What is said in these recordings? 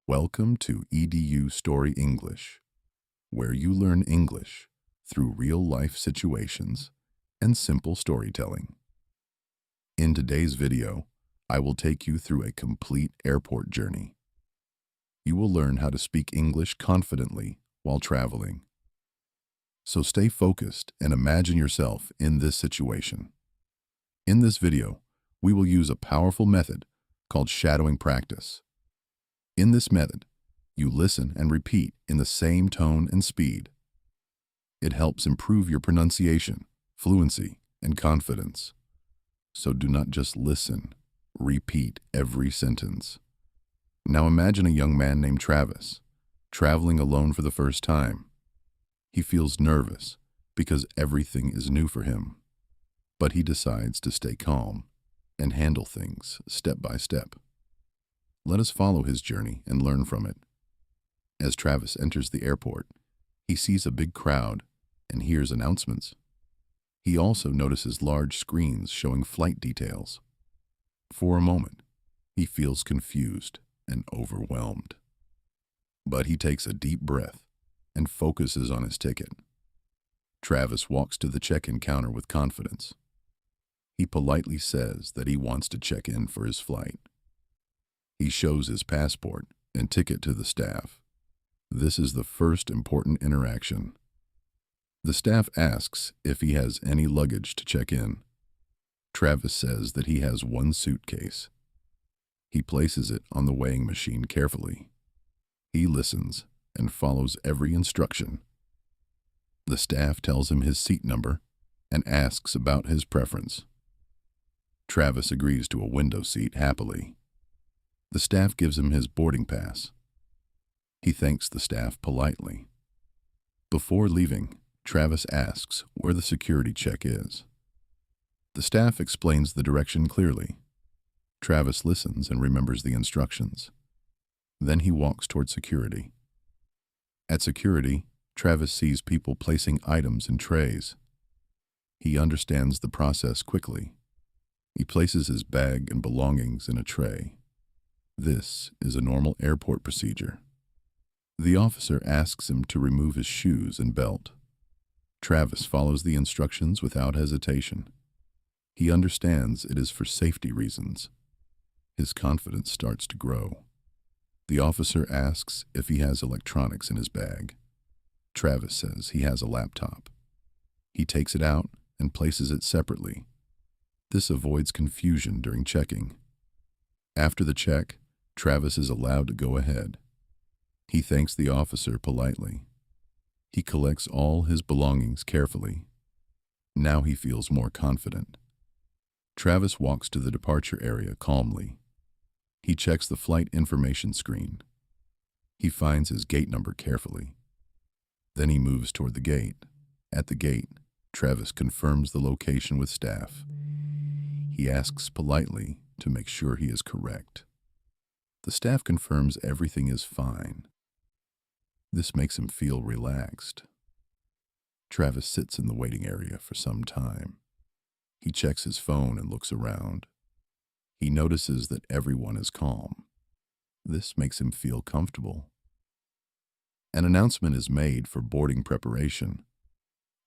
Welcome to EduStory English, where you learn English through real-life situations and simple storytelling. In today's video, I will take you through a complete airport journey. You will learn how to speak English confidently while traveling. So stay focused and imagine yourself in this situation. In this video, we will use a powerful method called shadowing practice. In this method, you listen and repeat in the same tone and speed. It helps improve your pronunciation, fluency, and confidence. So do not just listen, repeat every sentence. Now imagine a young man named Travis, traveling alone for the first time. He feels nervous because everything is new for him, but he decides to stay calm and handle things step by step. Let us follow his journey and learn from it. As Travis enters the airport, he sees a big crowd and hears announcements. He also notices large screens showing flight details. For a moment, he feels confused and overwhelmed. But he takes a deep breath and focuses on his ticket. Travis walks to the check-in counter with confidence. He politely says that he wants to check in for his flight. He shows his passport and ticket to the staff. This is the first important interaction. The staff asks if he has any luggage to check in. Travis says that he has one suitcase. He places it on the weighing machine carefully. He listens and follows every instruction. The staff tells him his seat number and asks about his preference. Travis agrees to a window seat happily. The staff gives him his boarding pass. He thanks the staff politely. Before leaving, Travis asks where the security check is. The staff explains the direction clearly. Travis listens and remembers the instructions. Then he walks toward security. At security, Travis sees people placing items in trays. He understands the process quickly. He places his bag and belongings in a tray. This is a normal airport procedure. The officer asks him to remove his shoes and belt. Travis follows the instructions without hesitation. He understands it is for safety reasons. His confidence starts to grow. The officer asks if he has electronics in his bag. Travis says he has a laptop. He takes it out and places it separately. This avoids confusion during checking. After the check, Travis is allowed to go ahead. He thanks the officer politely. He collects all his belongings carefully. Now he feels more confident. Travis walks to the departure area calmly. He checks the flight information screen. He finds his gate number carefully. Then he moves toward the gate. At the gate, Travis confirms the location with staff. He asks politely to make sure he is correct. The staff confirms everything is fine. This makes him feel relaxed. Travis sits in the waiting area for some time. He checks his phone and looks around. He notices that everyone is calm. This makes him feel comfortable. An announcement is made for boarding preparation.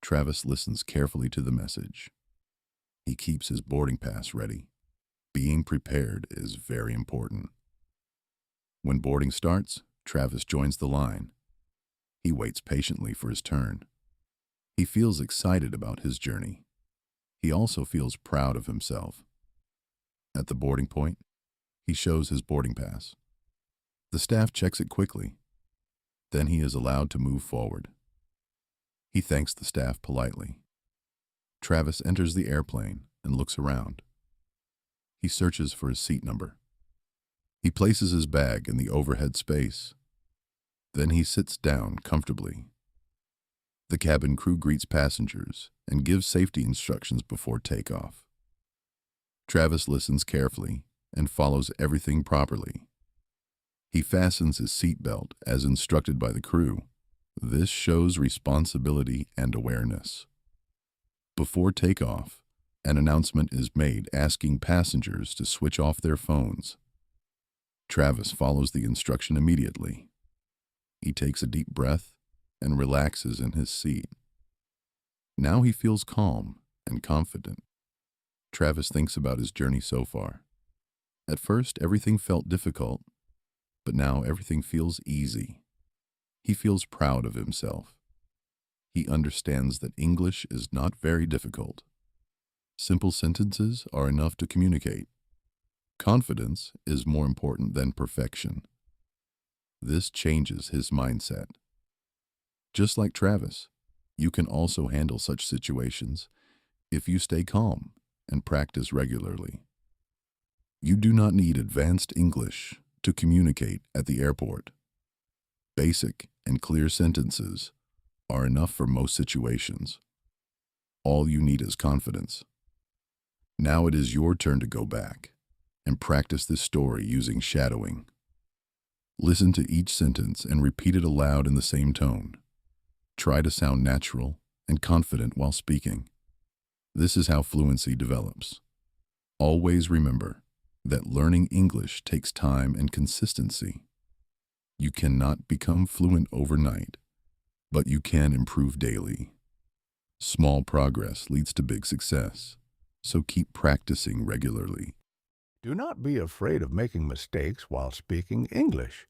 Travis listens carefully to the message. He keeps his boarding pass ready. Being prepared is very important. When boarding starts, Travis joins the line. He waits patiently for his turn. He feels excited about his journey. He also feels proud of himself. At the boarding point, he shows his boarding pass. The staff checks it quickly. Then he is allowed to move forward. He thanks the staff politely. Travis enters the airplane and looks around. He searches for his seat number. He places his bag in the overhead space. Then he sits down comfortably. The cabin crew greets passengers and gives safety instructions before takeoff. Travis listens carefully and follows everything properly. He fastens his seatbelt as instructed by the crew. This shows responsibility and awareness. Before takeoff, an announcement is made asking passengers to switch off their phones. Travis follows the instruction immediately. He takes a deep breath and relaxes in his seat. Now he feels calm and confident. Travis thinks about his journey so far. At first, everything felt difficult, but now everything feels easy. He feels proud of himself. He understands that English is not very difficult. Simple sentences are enough to communicate. Confidence is more important than perfection. This changes his mindset. Just like Travis, you can also handle such situations if you stay calm and practice regularly. You do not need advanced English to communicate at the airport. Basic and clear sentences are enough for most situations. All you need is confidence. Now it is your turn to go back and practice this story using shadowing. Listen to each sentence and repeat it aloud in the same tone. Try to sound natural and confident while speaking. This is how fluency develops. Always remember that learning English takes time and consistency. You cannot become fluent overnight, but you can improve daily. Small progress leads to big success, so keep practicing regularly. Do not be afraid of making mistakes while speaking English.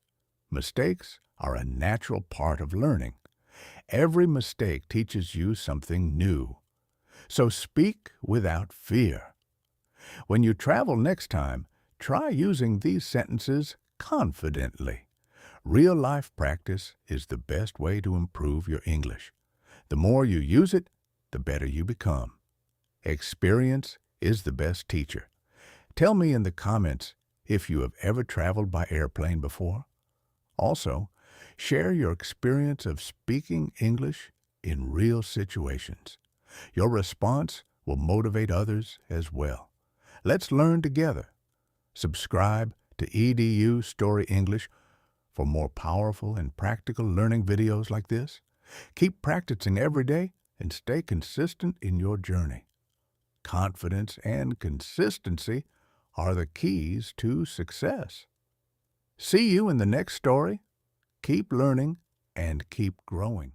Mistakes are a natural part of learning. Every mistake teaches you something new. So speak without fear. When you travel next time, try using these sentences confidently. Real-life practice is the best way to improve your English. The more you use it, the better you become. Experience is the best teacher. Tell me in the comments if you have ever traveled by airplane before. Also, share your experience of speaking English in real situations. Your response will motivate others as well. Let's learn together. Subscribe to EduStory English for more powerful and practical learning videos like this. Keep practicing every day and stay consistent in your journey. Confidence and consistency are the keys to success. See you in the next story. Keep learning and keep growing.